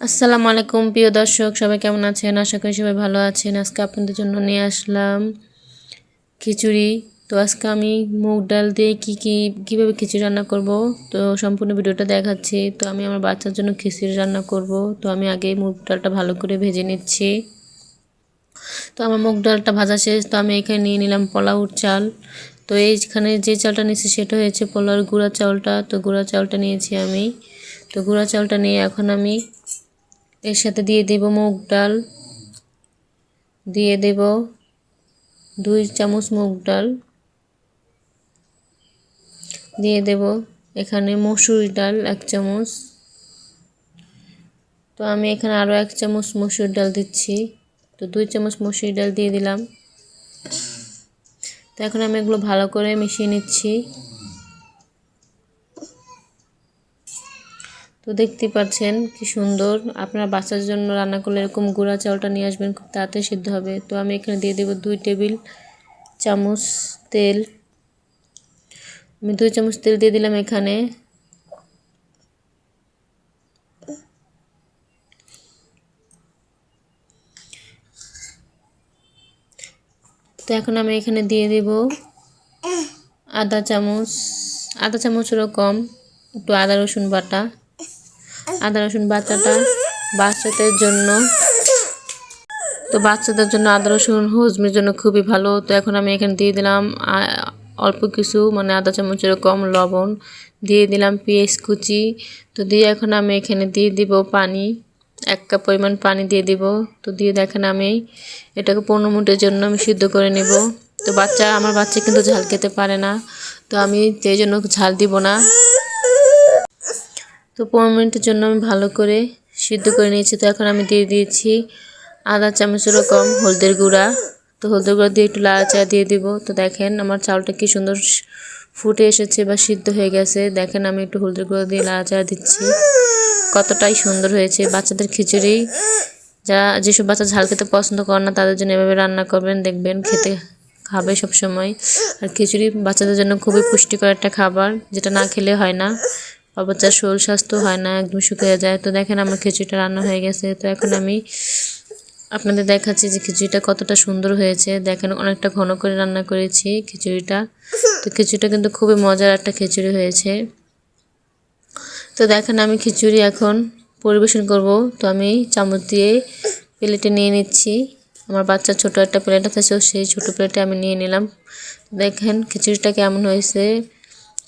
আসসালামু আলাইকুম প্রিয় দর্শক, সবাই কেমন আছেন? আশা করি সবাই ভালো আছেন। আজকে আপনাদের জন্য নিয়ে আসলাম খিচুড়ি। তো আজকে আমি মুগ ডাল দিয়ে কীভাবে খিচুড়ি রান্না করব, তো সম্পূর্ণ ভিডিওটা দেখাচ্ছি। তো আমি আমার বাচ্চার জন্য খিচুড়ি রান্না করব। তো আমি আগে মুগ ডালটা ভালো করে ভেজে নিচ্ছি। তো আমার মুগ ডালটা ভাজা শেষ। তো আমি এখানে নিয়ে নিলাম পোলাওর চাল। তো এইখানে যে চালটা নিয়েছি সেটা হয়েছে পোলাওর গুঁড়া চাউলটা। তো গুঁড়া চাউলটা নিয়েছি আমি। তো গুঁড়া চাউলটা নিয়ে এখন আমি এর সাথে দিয়ে দেব মুগ ডাল, দিয়ে দেব 2 চামচ মুগ ডাল, দিয়ে দেব এখানে মসুর ডাল 1 চামচ। তো আমি এখানে আরও 1 চামচ মসুর ডাল দিচ্ছি। তো 2 চামচ মসুর ডাল দিয়ে দিলাম। তো এখন আমি এগুলো ভালো করে মিশিয়ে নিচ্ছি। তো দেখতে পাচ্ছেন কি সুন্দর। আপনারা বাচ্চার জন্য রান্না করলে এরকম গুঁড়া চাউলটা নিয়ে আসবেন, খুব তাড়াতাড়ি সিদ্ধ হবে। তো আমি এখানে দিয়ে দেব 2 টেবিল চামচ তেল। আমি 2 চামচ তেল দিয়ে দিলাম এখানে। তো এখন আমি এখানে দিয়ে দেব আধা চামচেরও কম একটু আদা রসুন বাটা। আদা রসুন বাটাটা বাচ্চাদের জন্য, তো বাচ্চাদের জন্য আদা রসুন হজমের জন্য খুবই ভালো। তো এখন আমি এখানে দিয়ে দিলাম অল্প কিছু, মানে আধা চামচের কম লবণ, দিয়ে দিলাম পেঁয়াজ কুচি। তো দিয়ে এখন আমি এখানে দিয়ে দিব পানি, 1 কাপ পরিমাণ পানি দিয়ে দিব। তো দিয়ে দেখেন আমি এটাকে 15 মিনিটের জন্য আমি সিদ্ধ করে নেব। তো আমার বাচ্চা কিন্তু ঝাল খেতে পারে না, তো আমি সেই জন্য ঝাল দিব না। তো 15 মিনিটের জন্য আমি ভালো করে সিদ্ধ করে নিয়েছি। তো এখন আমি দিয়ে দিয়েছি আধা চামচেরও কম হলদের গুঁড়া। তো হলদের গুঁড়া দিয়ে একটু লাড়াচাড়া দিয়ে দিব। তো দেখেন আমার চাউলটা কি সুন্দর ফুটে এসেছে বা সিদ্ধ হয়ে গেছে। দেখেন আমি একটু হলদের গুঁড়া দিয়ে লাড়াচাড়া দিচ্ছি, কতটাই সুন্দর হয়েছে। বাচ্চাদের খিচুড়ি, যেসব বাচ্চা ঝাল খেতে পছন্দ করে না তাদের জন্য এভাবে রান্না করবেন, দেখবেন খাবে সব সময়। আর খিচুড়ি বাচ্চাদের জন্য খুবই পুষ্টিকর একটা খাবার, যেটা না খেলে হয় না, বাচ্চার শরীর স্বাস্থ্য হয় না, একদম শুকিয়ে যায়। তো দেখেন আমার খিচুড়িটা রান্না হয়ে গেছে। তো এখন আমি আপনাদের দেখাচ্ছি যে খিচুড়িটা কতটা সুন্দর হয়েছে। দেখেন অনেকটা ঘন করে রান্না করেছি খিচুড়িটা। তো খিচুড়িটা কিন্তু খুবই মজার একটা খিচুড়ি হয়েছে। তো দেখেন আমি খিচুড়ি এখন পরিবেশন করব। তো আমি চামচ দিয়ে প্লেটে নিয়ে নিচ্ছি। আমার বাচ্চার ছোট একটা প্লেট আছে, সেই ছোট প্লেটে আমি নিয়ে নিলাম। দেখেন খিচুড়িটা কেমন হয়েছে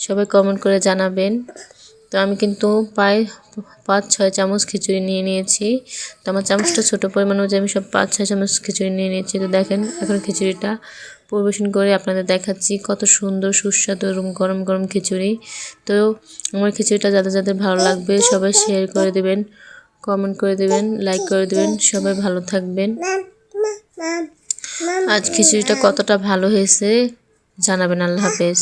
সবাই কমেন্ট করে জানাবেন। তো আমি কিন্তু প্রায় 5-6 চামচ খিচুড়ি নিয়ে নিয়েছি। তো আমার চামচটা ছোটো পরিমাণ অনুযায়ী আমি সব 5-6 চামচ খিচুড়ি নিয়ে নিয়েছি। তো দেখেন এখন খিচুড়িটা পরিবেশন করে আপনাদের দেখাচ্ছি কত সুন্দর সুস্বাদু এবং গরম গরম খিচুড়ি। তো আমার খিচুড়িটা যাদের যাদের ভালো লাগবে সবাই শেয়ার করে দেবেন, কমেন্ট করে দেবেন, লাইক করে দেবেন। সবাই ভালো থাকবেন। আজ খিচুড়িটা কতটা ভালো হয়েছে জানাবেন। আল্লাহ হাফেজ।